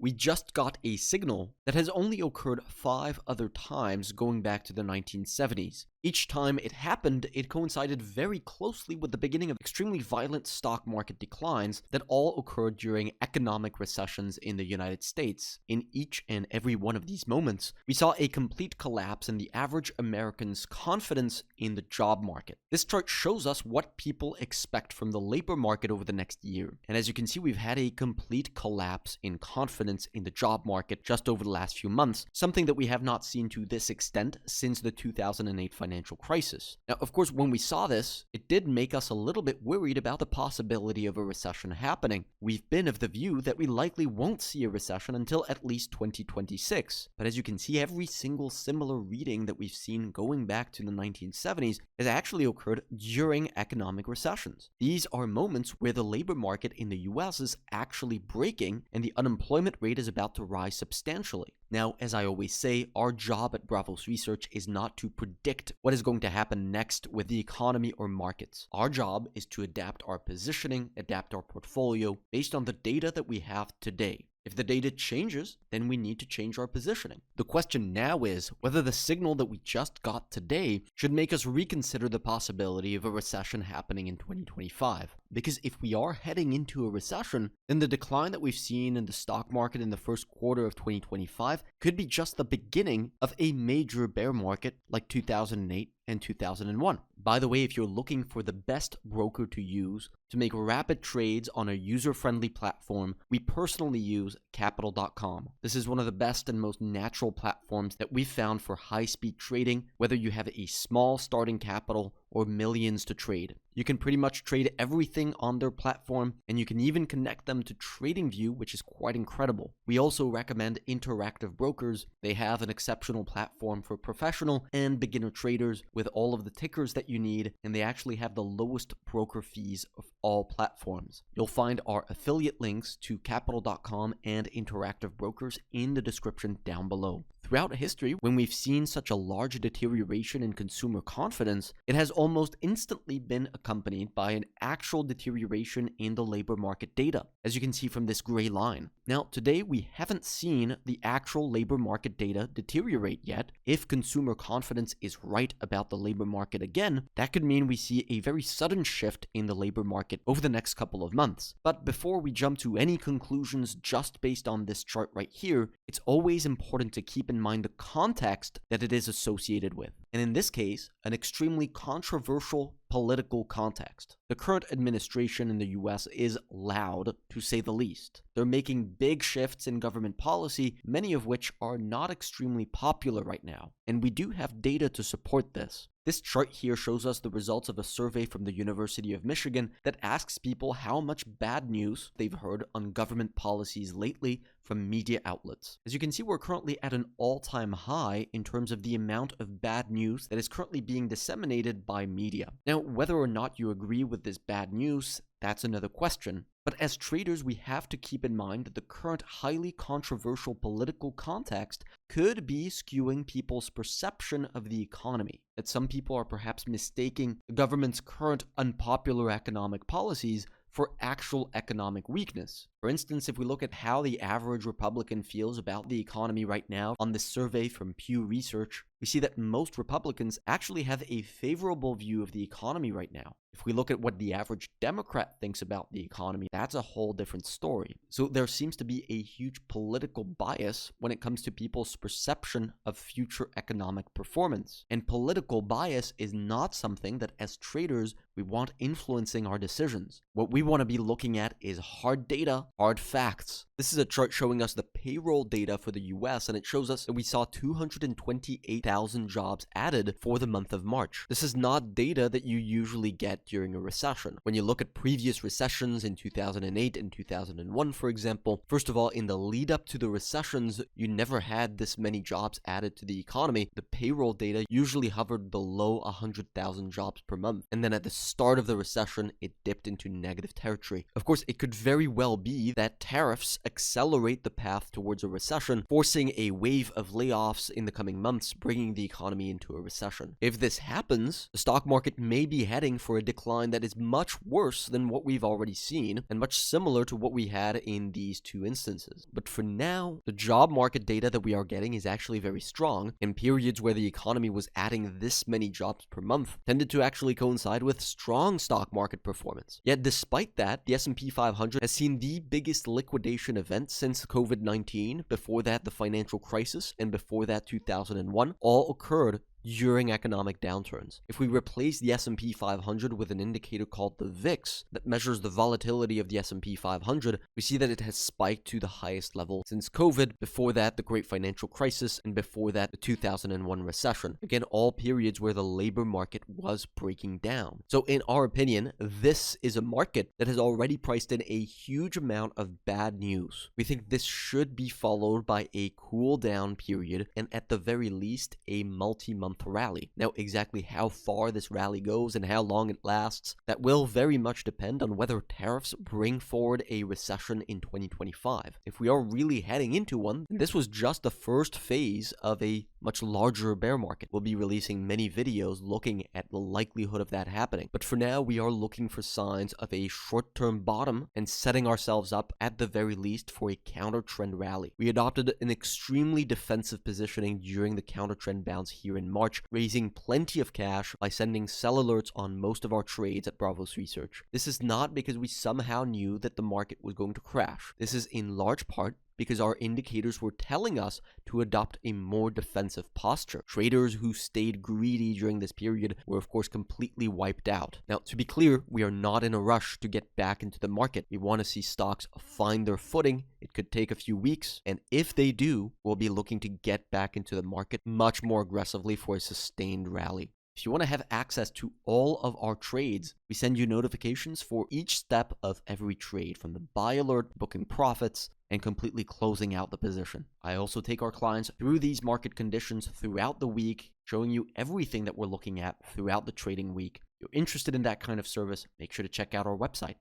We just got a signal that has only occurred 5 other times going back to the 1970s. Each time it happened, it coincided very closely with the beginning of extremely violent stock market declines that all occurred during economic recessions in the United States. In each and every one of these moments, we saw a complete collapse in the average American's confidence in the job market. This chart shows us what people expect from the labor market over the next year. And as you can see, we've had a complete collapse in confidence in the job market just over the last few months, something that we have not seen to this extent since the 2008 financial crisis. Now, of course, when we saw this, it did make us a little bit worried about the possibility of a recession happening. We've been of the view that we likely won't see a recession until at least 2026. But as you can see, every single similar reading that we've seen going back to the 1970s has actually occurred during economic recessions. These are moments where the labor market in the US is actually breaking and the unemployment rate is about to rise substantially. Now, as I always say, our job at Bravos Research is not to predict what is going to happen next with the economy or markets. Our job is to adapt our positioning, adapt our portfolio based on the data that we have today. If the data changes, then we need to change our positioning. The question now is whether the signal that we just got today should make us reconsider the possibility of a recession happening in 2025. Because if we are heading into a recession, then the decline that we've seen in the stock market in the first quarter of 2025 could be just the beginning of a major bear market like 2008 and 2001. By the way, if you're looking for the best broker to use to make rapid trades on a user-friendly platform, we personally use Capital.com. This is one of the best and most natural platforms that we've found for high-speed trading, whether you have a small starting capital or millions to trade. You can pretty much trade everything on their platform, and you can even connect them to TradingView, which is quite incredible. We also recommend Interactive Brokers. They have an exceptional platform for professional and beginner traders with all of the tickers that you need, and they actually have the lowest broker fees of all platforms. You'll find our affiliate links to Capital.com and Interactive Brokers in the description down below. Throughout history, when we've seen such a large deterioration in consumer confidence, it has almost instantly been accompanied by an actual deterioration in the labor market data, as you can see from this gray line. Now, today we haven't seen the actual labor market data deteriorate yet. If consumer confidence is right about the labor market again, that could mean we see a very sudden shift in the labor market over the next couple of months. But before we jump to any conclusions just based on this chart right here, it's always important to keep in mind the context that it is associated with. And in this case, an extremely controversial political context. The current administration in the US is loud, to say the least. They're making big shifts in government policy, many of which are not extremely popular right now. And we do have data to support this. This chart here shows us the results of a survey from the University of Michigan that asks people how much bad news they've heard on government policies lately from media outlets. As you can see, we're currently at an all-time high in terms of the amount of bad news that is currently being disseminated by media. Now, whether or not you agree with this bad news, that's another question. But as traders, we have to keep in mind that the current highly controversial political context could be skewing people's perception of the economy. That some people are perhaps mistaking the government's current unpopular economic policies for actual economic weakness. For instance, if we look at how the average Republican feels about the economy right now on this survey from Pew Research, we see that most Republicans actually have a favorable view of the economy right now. If we look at what the average Democrat thinks about the economy, that's a whole different story. So there seems to be a huge political bias when it comes to people's perception of future economic performance. And political bias is not something that as traders we want influencing our decisions. What we want to be looking at is hard data, hard facts. This is a chart showing us the payroll data for the US, and it shows us that we saw 228,000 jobs added for the month of March. This is not data that you usually get during a recession. When you look at previous recessions in 2008 and 2001, for example, first of all, in the lead up to the recessions, you never had this many jobs added to the economy. The payroll data usually hovered below 100,000 jobs per month. And then at the start of the recession, it dipped into negative territory. Of course, it could very well be that tariffs accelerate the path towards a recession, forcing a wave of layoffs in the coming months, bringing the economy into a recession. If this happens, the stock market may be heading for a decline that is much worse than what we've already seen, and much similar to what we had in these two instances. But for now, the job market data that we are getting is actually very strong, and periods where the economy was adding this many jobs per month tended to actually coincide with strong stock market performance. Yet despite that, the S&P 500 has seen the biggest liquidation event since COVID-19, before that the financial crisis, and before that 2001, all occurred during economic downturns. If we replace the S&P 500 with an indicator called the VIX that measures the volatility of the S&P 500, we see that it has spiked to the highest level since COVID, before that the Great Financial Crisis, and before that the 2001 recession. Again, all periods where the labor market was breaking down. So in our opinion, this is a market that has already priced in a huge amount of bad news. We think this should be followed by a cool down period, and at the very least a multi-month rally. Now, exactly how far this rally goes and how long it lasts, that will very much depend on whether tariffs bring forward a recession in 2025. If we are really heading into one, then this was just the first phase of a much larger bear market. We'll be releasing many videos looking at the likelihood of that happening. But for now, we are looking for signs of a short-term bottom and setting ourselves up at the very least for a counter-trend rally. We adopted an extremely defensive positioning during the counter-trend bounce here in March, raising plenty of cash by sending sell alerts on most of our trades at Bravos Research. This is not because we somehow knew that the market was going to crash. This is in large part because our indicators were telling us to adopt a more defensive posture. Traders who stayed greedy during this period were of course completely wiped out. Now, to be clear, we are not in a rush to get back into the market. We want to see stocks find their footing. It could take a few weeks, and if they do, we'll be looking to get back into the market much more aggressively for a sustained rally. If you want to have access to all of our trades, we send you notifications for each step of every trade, from the buy alert, booking profits, and completely closing out the position. I also take our clients through these market conditions throughout the week, showing you everything that we're looking at throughout the trading week. If you're interested in that kind of service, make sure to check out our website.